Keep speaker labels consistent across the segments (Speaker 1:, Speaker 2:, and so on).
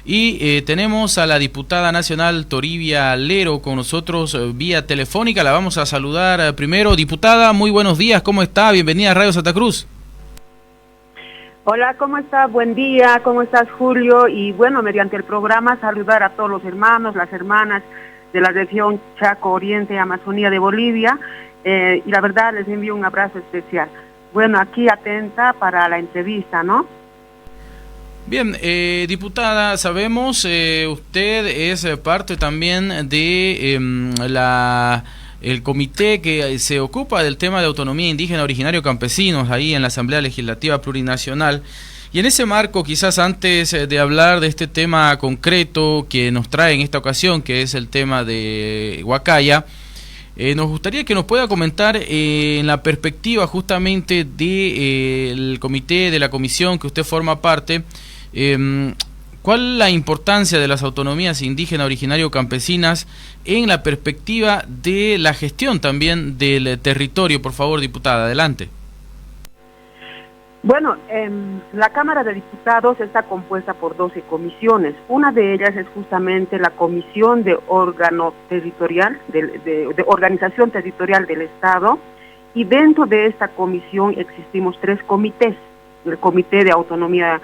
Speaker 1: Y tenemos a la diputada nacional Toribia Lero con nosotros vía telefónica. La vamos a saludar primero. Diputada, muy buenos días, ¿cómo está? Bienvenida a Radio Santa Cruz.
Speaker 2: Hola, ¿cómo estás? Buen día, ¿cómo estás, Julio? Y bueno, mediante el programa saludar a todos los hermanos, las hermanas de la región Chaco Oriente, Amazonía de Bolivia, y la verdad les envío un abrazo especial. Bueno, aquí atenta para la entrevista, ¿no?
Speaker 1: Bien, diputada, sabemos, usted es parte también de el comité que se ocupa del tema de autonomía indígena originario campesinos ahí en la Asamblea Legislativa Plurinacional. Y en ese marco, quizás antes de hablar de este tema concreto que nos trae en esta ocasión, que es el tema de Huacaya, nos gustaría que nos pueda comentar en la perspectiva justamente del comité, de la comisión que usted forma parte, ¿cuál es la importancia de las autonomías indígenas originario campesinas en la perspectiva de la gestión también del territorio? Por favor, diputada, adelante.
Speaker 2: Bueno, la Cámara de Diputados está compuesta por 12 comisiones. Una de ellas es justamente la Comisión de Órgano Territorial, de Organización Territorial del Estado, y dentro de esta comisión existimos 3 comités: el Comité de Autonomía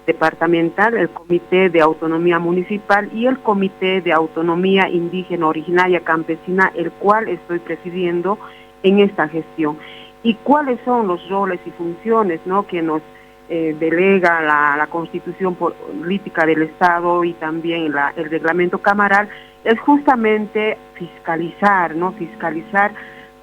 Speaker 2: Departamental, el Comité de Autonomía Municipal y el Comité de Autonomía Indígena Originaria Campesina, el cual estoy presidiendo en esta gestión. ¿Y cuáles son los roles y funciones, ¿no?, que nos delega la Constitución Política del Estado y también el reglamento camaral? Es justamente fiscalizar, ¿no? Fiscalizar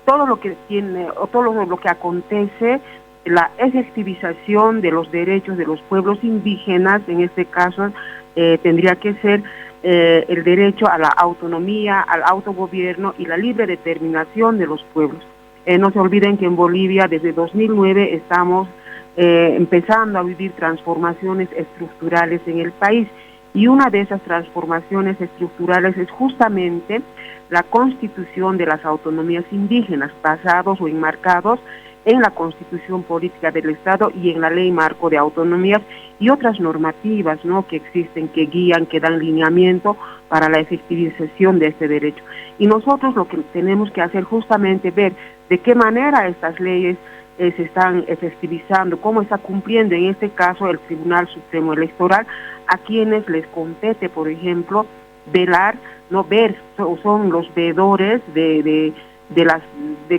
Speaker 2: todo lo que tiene, o todo lo que acontece, la efectivización de los derechos de los pueblos indígenas. En este caso tendría que ser el derecho a la autonomía, al autogobierno y la libre determinación de los pueblos. No se olviden que en Bolivia desde 2009 estamos empezando a vivir transformaciones estructurales en el país, y una de esas transformaciones estructurales es justamente la constitución de las autonomías indígenas, basados o enmarcados en la Constitución Política del Estado y en la Ley Marco de Autonomías y otras normativas, ¿no?, que existen, que guían, que dan lineamiento para la efectivización de este derecho. Y nosotros lo que tenemos que hacer justamente ver de qué manera estas leyes se están efectivizando, cómo está cumpliendo en este caso el Tribunal Supremo Electoral, a quienes les compete, por ejemplo, velar, no ver, son los veedores de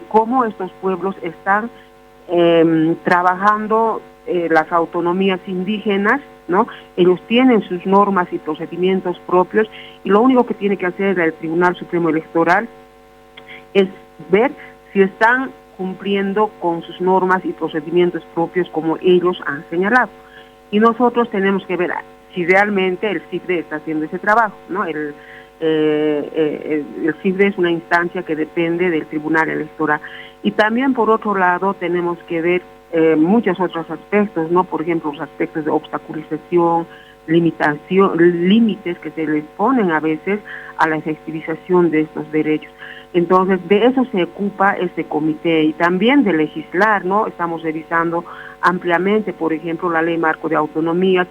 Speaker 2: cómo estos pueblos están trabajando las autonomías indígenas, ¿no? Ellos tienen sus normas y procedimientos propios, y lo único que tiene que hacer el Tribunal Supremo Electoral es ver si están cumpliendo con sus normas y procedimientos propios como ellos han señalado. Y nosotros tenemos que ver si realmente el CIFDE está haciendo ese trabajo, ¿no? El CIFDE es una instancia que depende del Tribunal Electoral. Y también, por otro lado, tenemos que ver muchos otros aspectos, ¿no? Por ejemplo, los aspectos de obstaculización, limitación, límites que se les ponen a veces a la efectivización de estos derechos. Entonces, de eso se ocupa este comité, y también de legislar, ¿no? Estamos revisando ampliamente, por ejemplo, la Ley Marco de Autonomías,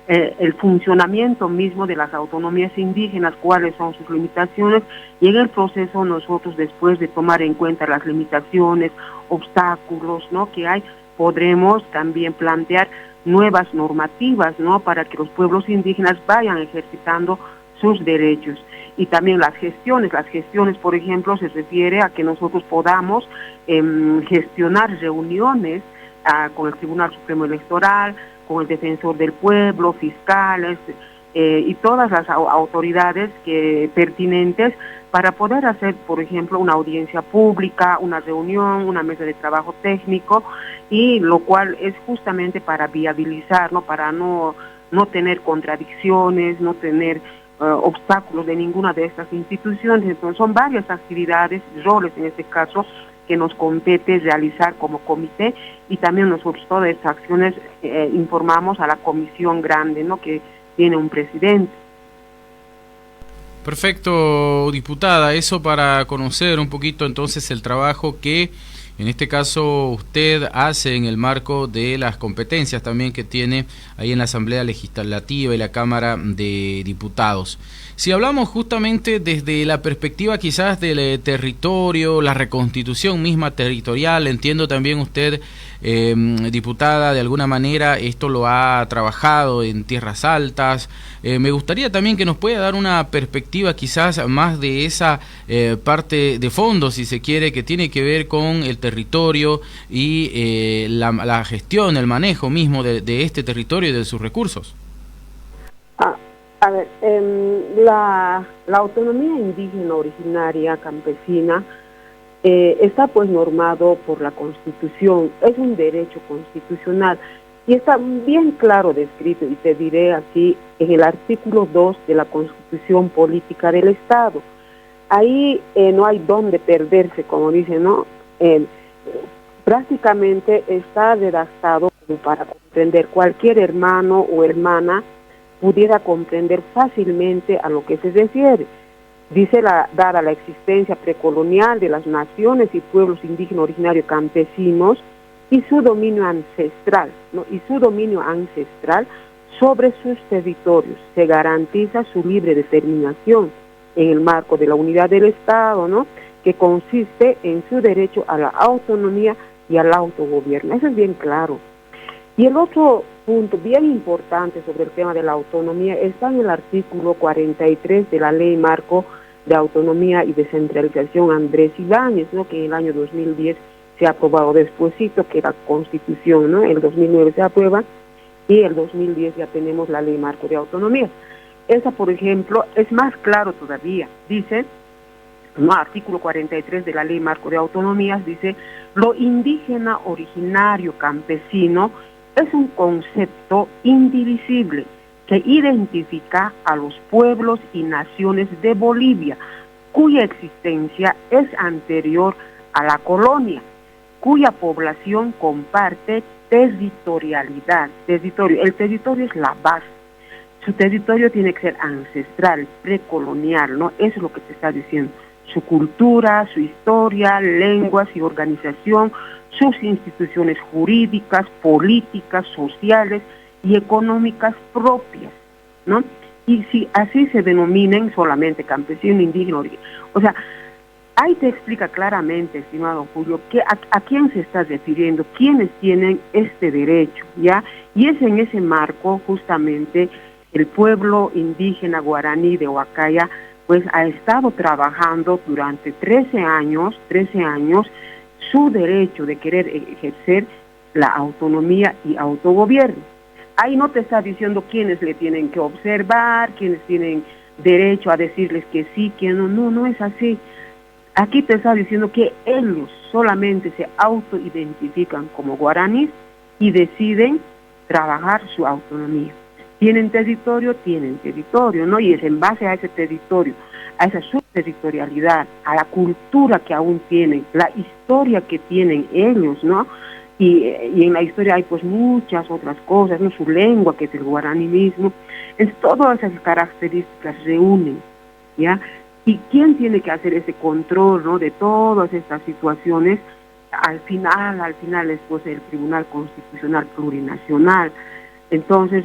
Speaker 2: el funcionamiento mismo de las autonomías indígenas, cuáles son sus limitaciones, y en el proceso nosotros, después de tomar en cuenta las limitaciones, obstáculos, ¿no?, que hay, podremos también plantear nuevas normativas, ¿no?, para que los pueblos indígenas vayan ejercitando sus derechos. Y también las gestiones, por ejemplo, se refiere a que nosotros podamos gestionar reuniones con el Tribunal Supremo Electoral, con el Defensor del Pueblo, fiscales y todas las autoridades pertinentes, para poder hacer, por ejemplo, una audiencia pública, una reunión, una mesa de trabajo técnico, y lo cual es justamente para viabilizar, ¿no?, para no tener contradicciones, no tener obstáculos de ninguna de estas instituciones. Entonces son varias actividades, roles en este caso, que nos compete realizar como comité, y también nosotros todas estas acciones informamos a la comisión grande, ¿no?, que tiene un presidente.
Speaker 1: Perfecto, diputada, eso para conocer un poquito entonces el trabajo que En este caso, usted hace en el marco de las competencias también que tiene ahí en la Asamblea Legislativa y la Cámara de Diputados. Si hablamos justamente desde la perspectiva quizás del territorio, la reconstitución misma territorial, entiendo también usted, diputada, de alguna manera esto lo ha trabajado en Tierras Altas. Me gustaría también que nos pueda dar una perspectiva quizás más de esa parte de fondo, si se quiere, que tiene que ver con el territorio y la gestión, el manejo mismo de este territorio y de sus recursos.
Speaker 2: A ver, la autonomía indígena originaria campesina está pues normado por la Constitución, es un derecho constitucional y está bien claro descrito, y te diré así, en el artículo 2 de la Constitución Política del Estado. Ahí no hay dónde perderse, como dicen, ¿no? Prácticamente está redactado como para comprender cualquier hermano o hermana pudiera comprender fácilmente a lo que se refiere. Dice, dada la existencia precolonial de las naciones y pueblos indígenas originarios campesinos y su dominio ancestral, ¿no? Y su dominio ancestral sobre sus territorios, se garantiza su libre determinación en el marco de la unidad del Estado, ¿no? Que consiste en su derecho a la autonomía y al autogobierno. Eso es bien claro. Y el otro punto bien importante sobre el tema de la autonomía está en el artículo 43 de la Ley Marco de Autonomía y Descentralización Andrés Ibáñez, ¿no? Que en el año 2010 se ha aprobado despuesito que la Constitución, ¿no? El 2009 se aprueba y el 2010 ya tenemos la Ley Marco de Autonomía. Esa, por ejemplo, es más claro todavía. Dice, no, artículo 43 de la Ley Marco de Autonomías, dice, lo indígena originario campesino es un concepto indivisible que identifica a los pueblos y naciones de Bolivia, cuya existencia es anterior a la colonia, cuya población comparte territorialidad. El territorio es la base. Su territorio tiene que ser ancestral, precolonial, ¿no? Eso es lo que te está diciendo. Su cultura, su historia, lenguas y organización, sus instituciones jurídicas, políticas, sociales y económicas propias, ¿no? Y si así se denominen solamente campesino, indígena, o sea, ahí te explica claramente, estimado Julio, que a quién se está refiriendo, quiénes tienen este derecho, ¿ya? Y es en ese marco justamente el pueblo indígena guaraní de Huacaya pues ha estado trabajando durante 13 años su derecho de querer ejercer la autonomía y autogobierno. Ahí no te está diciendo quiénes le tienen que observar, quiénes tienen derecho a decirles que sí, que no, no es así. Aquí te está diciendo que ellos solamente se autoidentifican como guaraníes y deciden trabajar su autonomía. Tienen territorio, ¿no? Y es en base a ese territorio, a esa subterritorialidad, a la cultura que aún tienen, la historia que tienen ellos, ¿no? Y en la historia hay pues muchas otras cosas, ¿no? Su lengua, que es el guaraní mismo. Todas esas características reúnen, ¿ya? ¿Y quién tiene que hacer ese control, ¿no? De todas estas situaciones? Al final es pues el Tribunal Constitucional Plurinacional. Entonces,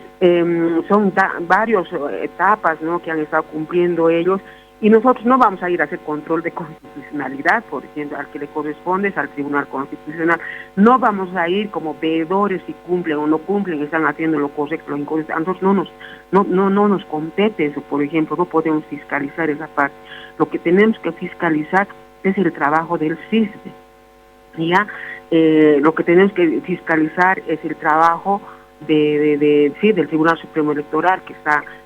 Speaker 2: son varias etapas, ¿no? Que han estado cumpliendo ellos, y nosotros no vamos a ir a hacer control de constitucionalidad, por ejemplo, al que le corresponde es al Tribunal Constitucional. No vamos a ir como veedores si cumplen o no cumplen, están haciendo lo correcto, lo incorrecto. A nosotros no nos compete eso, por ejemplo, no podemos fiscalizar esa parte. Lo que tenemos que fiscalizar es el trabajo del CISBE, ¿ya? Lo que tenemos que fiscalizar es el trabajo del Tribunal Supremo Electoral,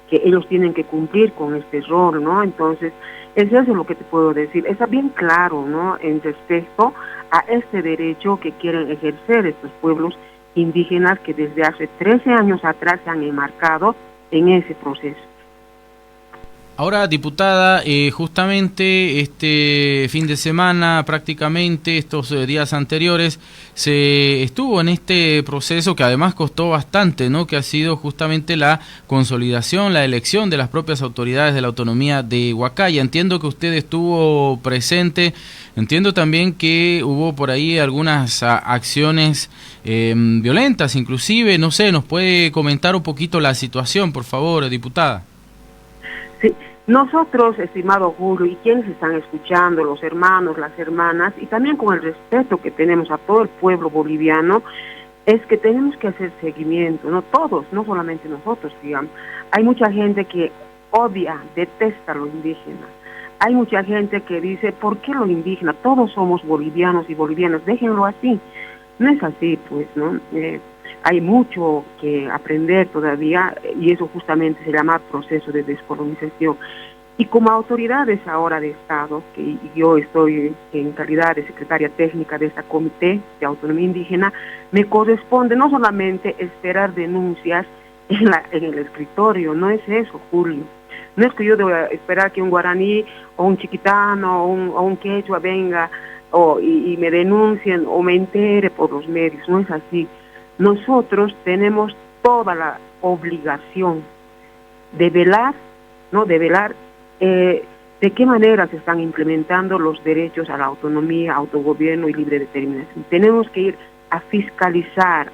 Speaker 2: que ellos tienen que cumplir con este rol, ¿no? Entonces, es eso lo que te puedo decir. Está bien claro, ¿no? En respecto a este derecho que quieren ejercer estos pueblos indígenas que desde hace 13 años atrás se han enmarcado en ese proceso.
Speaker 1: Ahora, diputada, justamente este fin de semana, prácticamente estos días anteriores, se estuvo en este proceso que además costó bastante, ¿no? Que ha sido justamente la consolidación, la elección de las propias autoridades de la autonomía de Huacaya. Entiendo que usted estuvo presente, entiendo también que hubo por ahí algunas acciones violentas, inclusive, no sé, ¿nos puede comentar un poquito la situación, por favor, diputada?
Speaker 2: Sí, nosotros, estimado Julio, y quienes están escuchando, los hermanos, las hermanas, y también con el respeto que tenemos a todo el pueblo boliviano, es que tenemos que hacer seguimiento, no todos, no solamente nosotros, digamos. Hay mucha gente que odia, detesta lo indígena. Hay mucha gente que dice, ¿por qué lo indígena? Todos somos bolivianos y bolivianas, déjenlo así. No es así, pues, ¿no? Hay mucho que aprender todavía y eso justamente se llama proceso de descolonización. Y como autoridades ahora de Estado, que yo estoy en calidad de secretaria técnica de este comité de autonomía indígena, me corresponde no solamente esperar denuncias en el escritorio, no es eso, Julio. No es que yo deba esperar que un guaraní o un chiquitano o un quechua venga y me denuncien o me entere por los medios, no es así. Nosotros tenemos toda la obligación de velar, ¿no? De velar de qué manera se están implementando los derechos a la autonomía, autogobierno y libre determinación. Tenemos que ir a fiscalizar,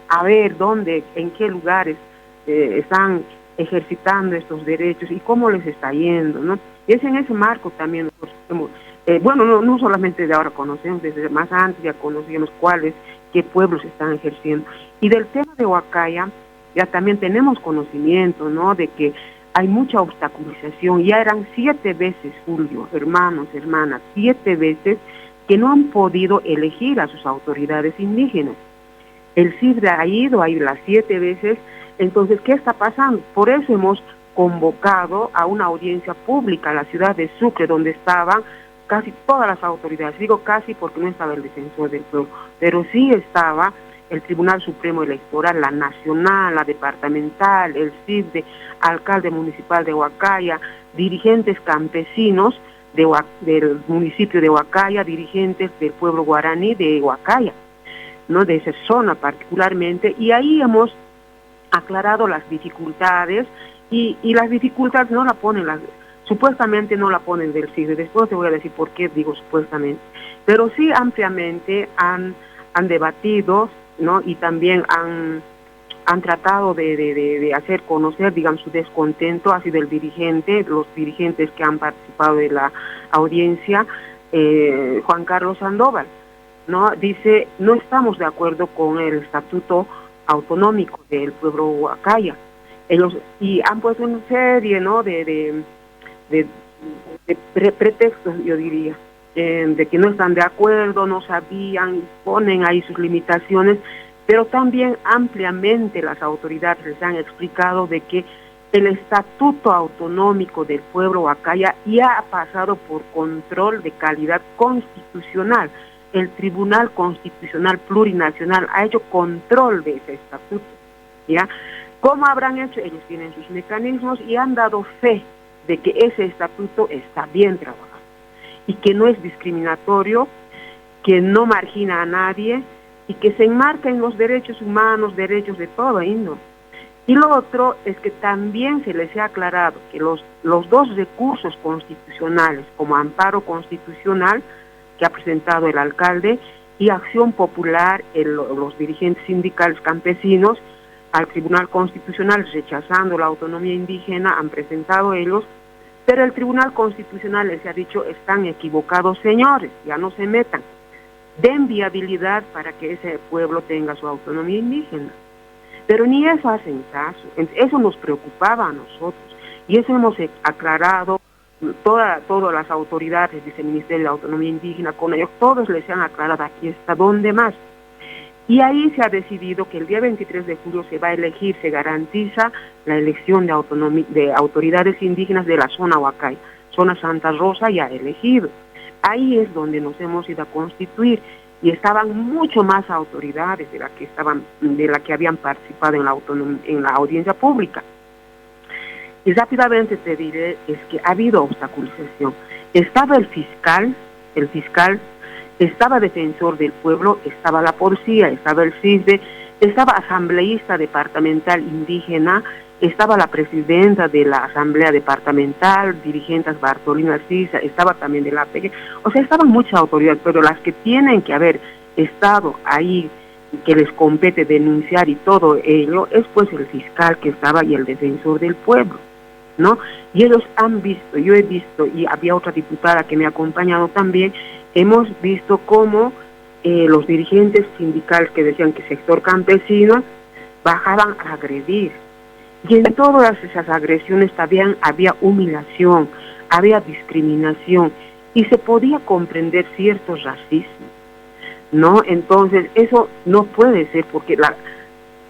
Speaker 2: a ver dónde, en qué lugares están ejercitando estos derechos y cómo les está yendo, ¿no? Y es en ese marco también nosotros hemos, no solamente de ahora conocemos, desde más antes ya conocíamos qué pueblos están ejerciendo. Y del tema de Huacaya, ya también tenemos conocimiento, ¿no? De que hay mucha obstaculización. Ya eran 7 veces, Julio, hermanos, hermanas, 7 veces que no han podido elegir a sus autoridades indígenas. El CID ha ido las 7 veces. Entonces, ¿qué está pasando? Por eso hemos convocado a una audiencia pública a la ciudad de Sucre, donde estaban casi todas las autoridades. Digo casi porque no estaba el defensor del pueblo, pero sí estaba el Tribunal Supremo Electoral, la nacional, la departamental, el CID, alcalde municipal de Huacaya, dirigentes campesinos del municipio de Huacaya, dirigentes del pueblo guaraní de Huacaya, ¿no? De esa zona particularmente, y ahí hemos aclarado las dificultades, y las dificultades no la ponen supuestamente no la ponen del CID. Después te voy a decir por qué digo supuestamente, pero sí ampliamente han debatido, ¿no? Y también han tratado de hacer conocer, digamos, su descontento hacia el dirigente, los dirigentes que han participado de la audiencia, Juan Carlos Sandoval, ¿no? Dice, no estamos de acuerdo con el estatuto autonómico del pueblo Huacaya. Y han puesto una serie, ¿no? de pretextos, yo diría, de que no están de acuerdo, no sabían, ponen ahí sus limitaciones, pero también ampliamente las autoridades les han explicado de que el estatuto autonómico del pueblo Huacaya ya ha pasado por control de calidad constitucional. El Tribunal Constitucional Plurinacional ha hecho control de ese estatuto, ¿ya? ¿Cómo habrán hecho? Ellos tienen sus mecanismos y han dado fe de que ese estatuto está bien trabajado y que no es discriminatorio, que no margina a nadie y que se enmarca en los derechos humanos, derechos de toda índole. Y lo otro es que también se les ha aclarado que los 2 recursos constitucionales, como amparo constitucional que ha presentado el alcalde y acción popular, los dirigentes sindicales campesinos, al Tribunal Constitucional rechazando la autonomía indígena, han presentado ellos, pero el Tribunal Constitucional les ha dicho, están equivocados señores, ya no se metan, den viabilidad para que ese pueblo tenga su autonomía indígena. Pero ni eso hacen caso, eso nos preocupaba a nosotros, y eso hemos aclarado, todas las autoridades de ese Ministerio de Autonomía Indígena, con ellos todos les han aclarado, aquí está, ¿dónde más? Y ahí se ha decidido que el día 23 de julio se va a elegir, se garantiza la elección de autoridades indígenas de la zona Huacay, zona Santa Rosa ya elegido. Ahí es donde nos hemos ido a constituir y estaban mucho más autoridades de la que habían participado en la audiencia pública. Y rápidamente te diré, es que ha habido obstaculización. Estaba el fiscal, estaba defensor del pueblo, estaba la policía, estaba el CISBE, estaba asambleísta departamental indígena, estaba la presidenta de la asamblea departamental, dirigentes Bartolina Sisa, estaba también de la APG, o sea, estaban muchas autoridades, pero las que tienen que haber estado ahí, que les compete denunciar y todo ello, es pues el fiscal que estaba y el defensor del pueblo, ¿no? Y ellos han visto, yo he visto, y había otra diputada que me ha acompañado también, hemos visto cómo los dirigentes sindicales que decían que sector campesino bajaban a agredir. Y en todas esas agresiones también había humillación, había discriminación y se podía comprender cierto racismo, ¿no? Entonces eso no puede ser porque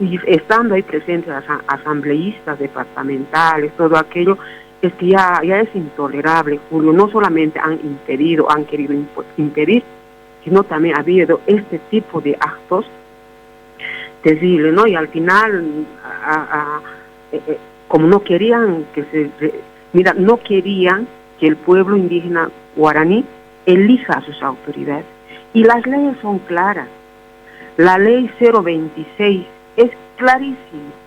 Speaker 2: y estando ahí presentes asambleístas departamentales, todo aquello, es que ya es intolerable, Julio. No solamente han querido impedir, sino también ha habido este tipo de actos terribles, ¿no? Y al final, como no querían no querían que el pueblo indígena guaraní elija a sus autoridades. Y las leyes son claras. La ley 026 es clarísima.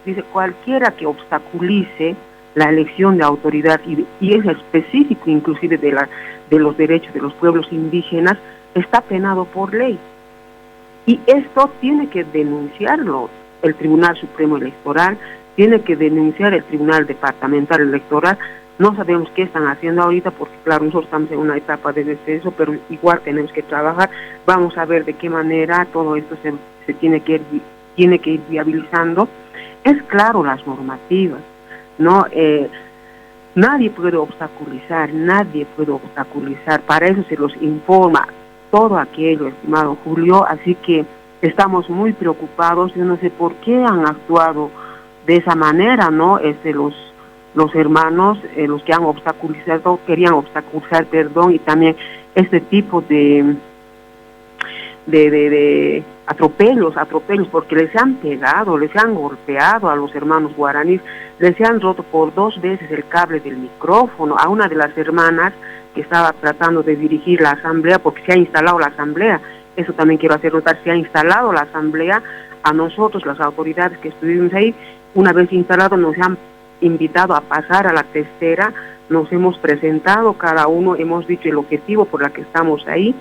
Speaker 2: Dice, cualquiera que obstaculice la elección de autoridad, y es específico inclusive de los derechos de los pueblos indígenas, está penado por ley. Y esto tiene que denunciarlo el Tribunal Supremo Electoral, tiene que denunciar el Tribunal Departamental Electoral. No sabemos qué están haciendo ahorita porque, claro, nosotros estamos en una etapa de descenso, pero igual tenemos que trabajar. Vamos a ver de qué manera todo esto se tiene que ir viabilizando. Es claro las normativas, ¿no? Nadie puede obstaculizar, para eso se los informa todo aquello, estimado Julio, así que estamos muy preocupados. Yo no sé por qué han actuado de esa manera, ¿no? Los hermanos, los que han querían obstaculizar, y también este tipo de atropellos, porque les han pegado, les han golpeado a los hermanos guaraníes, les han roto por 2 veces el cable del micrófono a una de las hermanas que estaba tratando de dirigir la asamblea, porque se ha instalado la asamblea. Eso también quiero hacer notar, se ha instalado la asamblea. A nosotros, las autoridades que estuvimos ahí, una vez instalado, nos han invitado a pasar a la testera, nos hemos presentado, cada uno hemos dicho el objetivo por la que estamos ahí,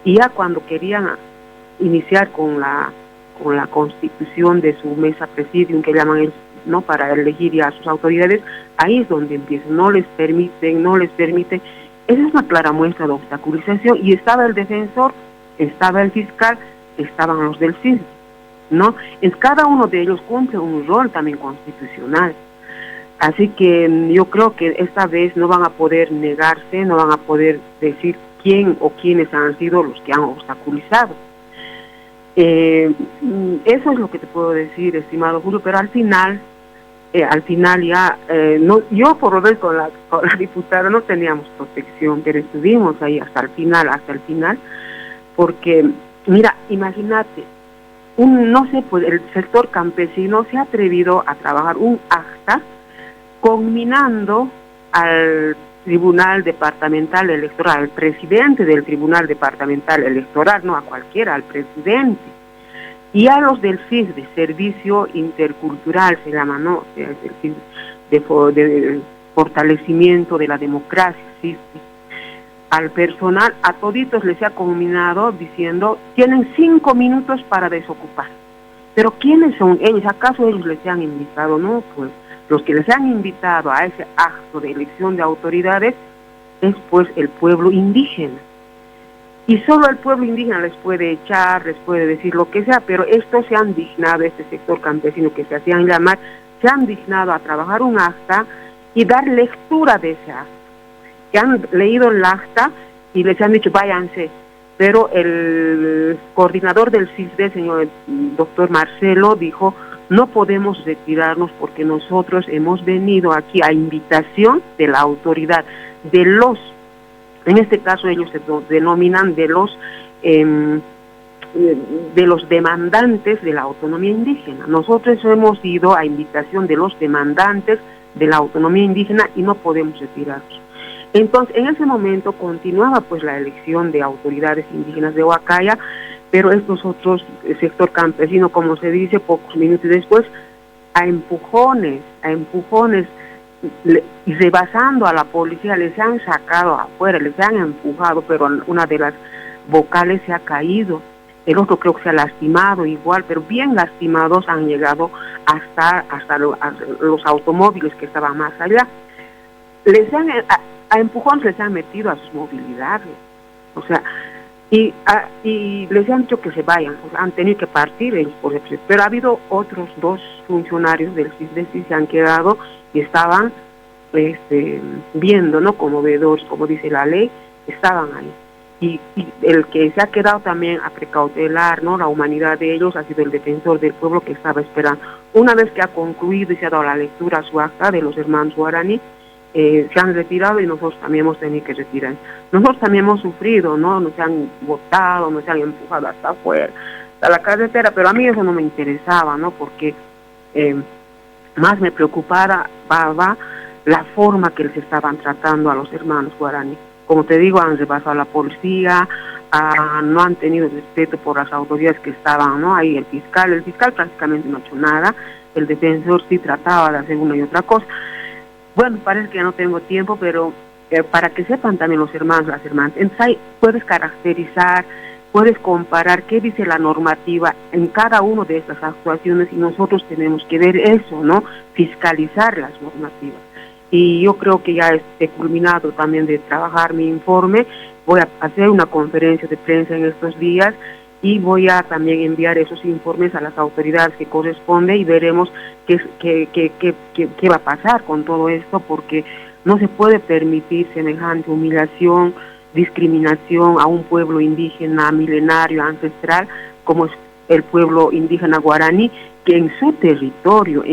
Speaker 2: y ya cuando querían iniciar con la constitución de su mesa presidium, que llaman ellos, ¿no?, para elegir ya a sus autoridades, ahí es donde empiezan, no les permiten. Esa es una clara muestra de obstaculización, y estaba el defensor, estaba el fiscal, estaban los del CISB, ¿no? Cada uno de ellos cumple un rol también constitucional. Así que yo creo que esta vez no van a poder negarse, no van a poder decir quién o quiénes han sido los que han obstaculizado. Eso es lo que te puedo decir, estimado Julio, pero al final ya, no, yo por lo menos con la diputada no teníamos protección, pero estuvimos ahí hasta el final, porque, mira, imagínate, pues el sector campesino se ha atrevido a trabajar un acta conminando al Tribunal Departamental Electoral, al presidente del Tribunal Departamental Electoral, no a cualquiera, al presidente, y a los del CISBE, Servicio Intercultural se llama, ¿no? De fortalecimiento de la democracia, CISBE. Al personal, a toditos les ha conminado diciendo, tienen 5 minutos para desocupar. Pero ¿quiénes son ellos? ¿Acaso ellos les han invitado? No, pues los que les han invitado a ese acto de elección de autoridades es pues el pueblo indígena. Y solo el pueblo indígena les puede echar, les puede decir lo que sea, pero estos se han dignado, este sector campesino que se hacían llamar, se han dignado a trabajar un acta y dar lectura de ese acta. Que han leído el acta y les han dicho váyanse, pero el coordinador del CISBE, señor doctor Marcelo, dijo, no podemos retirarnos porque nosotros hemos venido aquí a invitación de la autoridad, en este caso ellos se denominan de los demandantes de la autonomía indígena. Nosotros hemos ido a invitación de los demandantes de la autonomía indígena y no podemos retirarnos. Entonces, en ese momento continuaba pues la elección de autoridades indígenas de Huacaya, pero estos otros, el sector campesino, como se dice, pocos minutos después, a empujones, y rebasando a la policía, les han sacado afuera, les han empujado, pero una de las vocales se ha caído, el otro creo que se ha lastimado igual, pero bien lastimados han llegado hasta los automóviles que estaban más allá. A empujones les han metido a sus movilidades, o sea, y les han dicho que se vayan, o sea, han tenido que partir ellos, por ejemplo, pero ha habido otros 2 funcionarios del CISDE que se han quedado y estaban viendo, ¿no? Como veedores, como dice la ley, estaban ahí. Y el que se ha quedado también a precautelar, ¿no?, la humanidad de ellos ha sido el defensor del pueblo que estaba esperando. Una vez que ha concluido y se ha dado la lectura a su acta de los hermanos guaraní, se han retirado y nosotros también hemos tenido que retirar. Nosotros también hemos sufrido, ¿no? Nos han botado, nos han empujado hasta afuera, hasta la carretera, pero a mí eso no me interesaba, ¿no? Porque más me preocupaba la forma que les estaban tratando a los hermanos guaraní. Como te digo, han rebasado a la policía, no han tenido respeto por las autoridades que estaban, ¿no? Ahí el fiscal prácticamente no ha hecho nada, el defensor sí trataba de hacer una y otra cosa. Bueno, parece que ya no tengo tiempo, pero para que sepan también los hermanos, las hermanas, entonces ahí puedes caracterizar, puedes comparar qué dice la normativa en cada una de estas actuaciones y nosotros tenemos que ver eso, ¿no? Fiscalizar las normativas. Y yo creo que ya he culminado también de trabajar mi informe, voy a hacer una conferencia de prensa en estos días y voy a también enviar esos informes a las autoridades que corresponde y veremos qué va a pasar con todo esto, porque no se puede permitir semejante humillación, discriminación a un pueblo indígena milenario, ancestral, como es el pueblo indígena guaraní, que en su territorio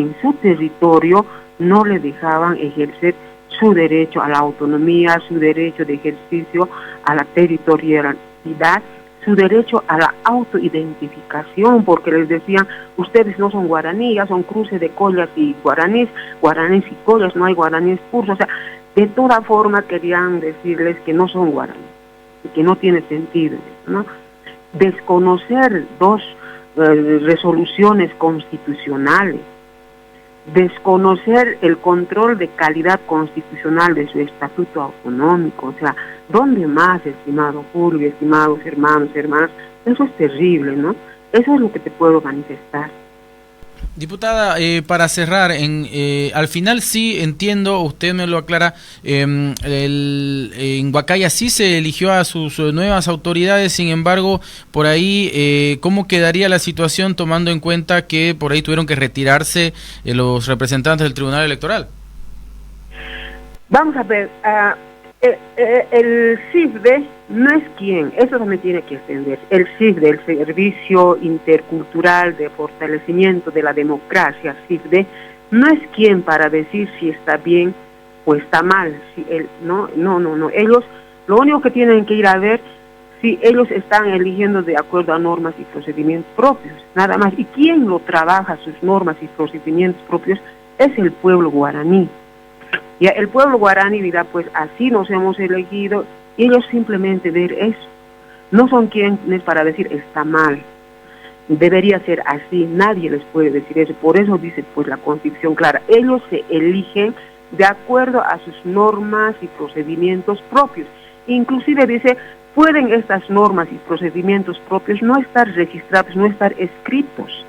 Speaker 2: no le dejaban ejercer su derecho a la autonomía, su derecho de ejercicio a la territorialidad, su derecho a la autoidentificación, porque les decían, ustedes no son guaraní, ya son cruces de collas y guaraníes y collas, no hay guaraníes puros, o sea, de toda forma querían decirles que no son guaraníes, y que no tiene sentido, ¿no? Desconocer 2 resoluciones constitucionales, desconocer el control de calidad constitucional de su estatuto autonómico, o sea, ¿dónde más, estimado Julio, estimados hermanos, hermanas? Eso es terrible, ¿no? Eso es lo que te puedo manifestar.
Speaker 1: Diputada, para cerrar, al final sí entiendo, usted me lo aclara, en Huacaya sí se eligió a sus nuevas autoridades, sin embargo, por ahí, ¿cómo quedaría la situación tomando en cuenta que por ahí tuvieron que retirarse los representantes del Tribunal Electoral?
Speaker 2: Vamos a ver, el CISDE no es quien, eso también tiene que extender. El CISDE, el Servicio Intercultural de Fortalecimiento de la Democracia, CISDE, no es quien para decir si está bien o está mal. No. Ellos lo único que tienen que ir a ver si ellos están eligiendo de acuerdo a normas y procedimientos propios, nada más. ¿Y quién lo trabaja, sus normas y procedimientos propios? Es el pueblo guaraní. Y el pueblo guaraní dirá, pues así nos hemos elegido, y ellos simplemente ver eso. No son quienes para decir está mal, debería ser así, nadie les puede decir eso. Por eso dice pues la Constitución clara, ellos se eligen de acuerdo a sus normas y procedimientos propios. Inclusive dice, pueden estas normas y procedimientos propios no estar registrados, no estar escritos,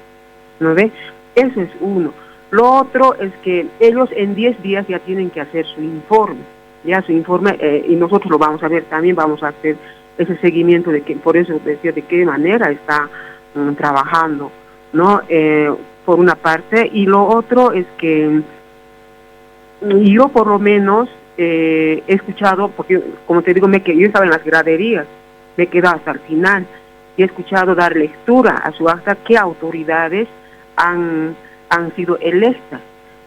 Speaker 2: ¿no ve? Eso es uno. Lo otro es que ellos en 10 días ya tienen que hacer su informe, y nosotros lo vamos a ver también, vamos a hacer ese seguimiento de que, por eso decía de qué manera está trabajando, ¿no? Por una parte, y lo otro es que yo por lo menos he escuchado, porque como te digo, yo estaba en las graderías, me he quedado hasta el final, y he escuchado dar lectura a su acta qué autoridades han sido electas,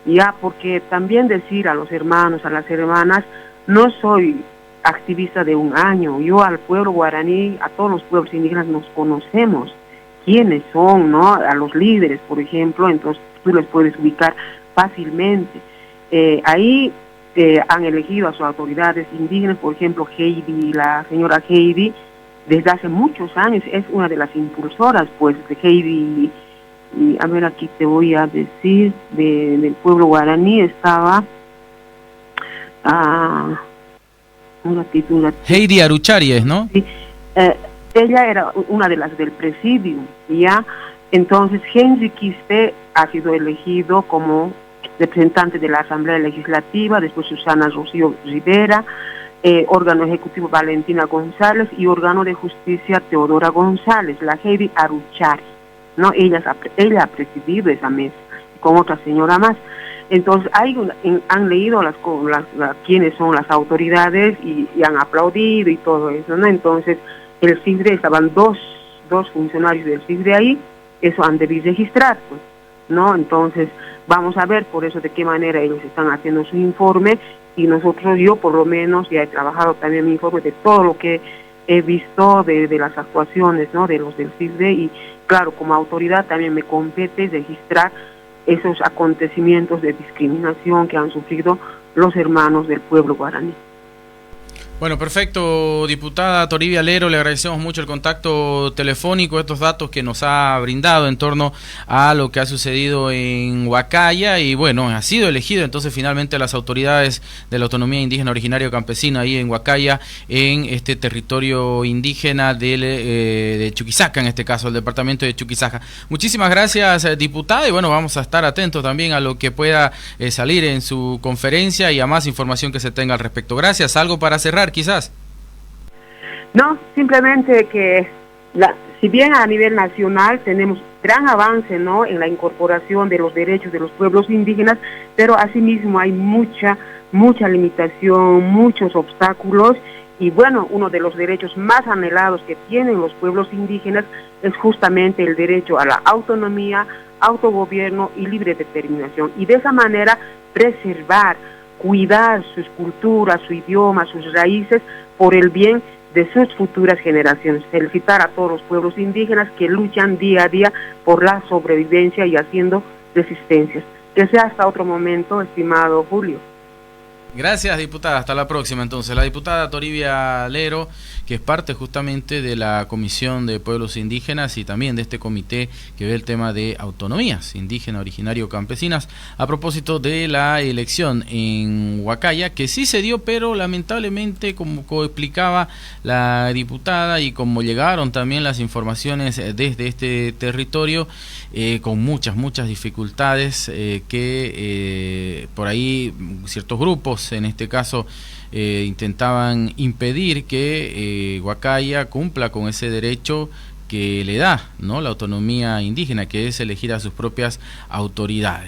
Speaker 2: ya, porque también decir a los hermanos, a las hermanas, no soy activista de un año, yo al pueblo guaraní, a todos los pueblos indígenas nos conocemos, quiénes son, ¿no? A los líderes, por ejemplo, entonces tú les puedes ubicar fácilmente. Ahí han elegido a sus autoridades indígenas, por ejemplo, Heidi, la señora Heidi, desde hace muchos años es una de las impulsoras, pues, de Heidi, y a ver, aquí te voy a decir, del pueblo guaraní estaba, un ratito.
Speaker 1: Heidi Arucharies, ¿no?
Speaker 2: Sí, ella era una de las del presidium, ¿ya? Entonces, Henry Quispe ha sido elegido como representante de la Asamblea Legislativa, después Susana Rocío Rivera, órgano ejecutivo Valentina González y órgano de justicia Teodora González, la Heidi Aruchari, ¿no? Ella ha presidido esa mesa, con otra señora más. Entonces, han leído quiénes son las autoridades y han aplaudido y todo eso, ¿no? Entonces, el CISDE, estaban dos funcionarios del CISDE ahí, eso han debido registrar, pues, ¿no? Entonces, vamos a ver por eso de qué manera ellos están haciendo su informe, y yo por lo menos ya he trabajado también mi informe de todo lo que he visto de las actuaciones, ¿no? De los del CISDE, y claro, como autoridad también me compete registrar esos acontecimientos de discriminación que han sufrido los hermanos del pueblo guaraní.
Speaker 1: Bueno, perfecto, diputada Toribia Lero, le agradecemos mucho el contacto telefónico, estos datos que nos ha brindado en torno a lo que ha sucedido en Huacaya, y bueno, ha sido elegido entonces finalmente las autoridades de la autonomía indígena originario campesina ahí en Huacaya, en este territorio indígena de Chuquisaca, en este caso el departamento de Chuquisaca. Muchísimas gracias, diputada, y bueno, vamos a estar atentos también a lo que pueda salir en su conferencia y a más información que se tenga al respecto. Gracias. ¿Algo para cerrar quizás?
Speaker 2: No, simplemente que si bien a nivel nacional tenemos gran avance, ¿no?, en la incorporación de los derechos de los pueblos indígenas, pero asimismo hay mucha limitación, muchos obstáculos, y bueno, uno de los derechos más anhelados que tienen los pueblos indígenas es justamente el derecho a la autonomía, autogobierno y libre determinación, y de esa manera preservar, cuidar sus culturas, su idioma, sus raíces, por el bien de sus futuras generaciones. Felicitar a todos los pueblos indígenas que luchan día a día por la sobrevivencia y haciendo resistencias. Que sea hasta otro momento, estimado Julio.
Speaker 1: Gracias, diputada. Hasta la próxima. Entonces, la diputada Toribia Lero, que es parte justamente de la Comisión de Pueblos Indígenas y también de este comité que ve el tema de autonomías indígena, originario, campesinas, a propósito de la elección en Huacaya, que sí se dio, pero lamentablemente, como explicaba la diputada y como llegaron también las informaciones desde este territorio, con muchas dificultades que por ahí ciertos grupos, en este caso, intentaban impedir que Huacaya cumpla con ese derecho que le da, ¿no?, la autonomía indígena, que es elegir a sus propias autoridades.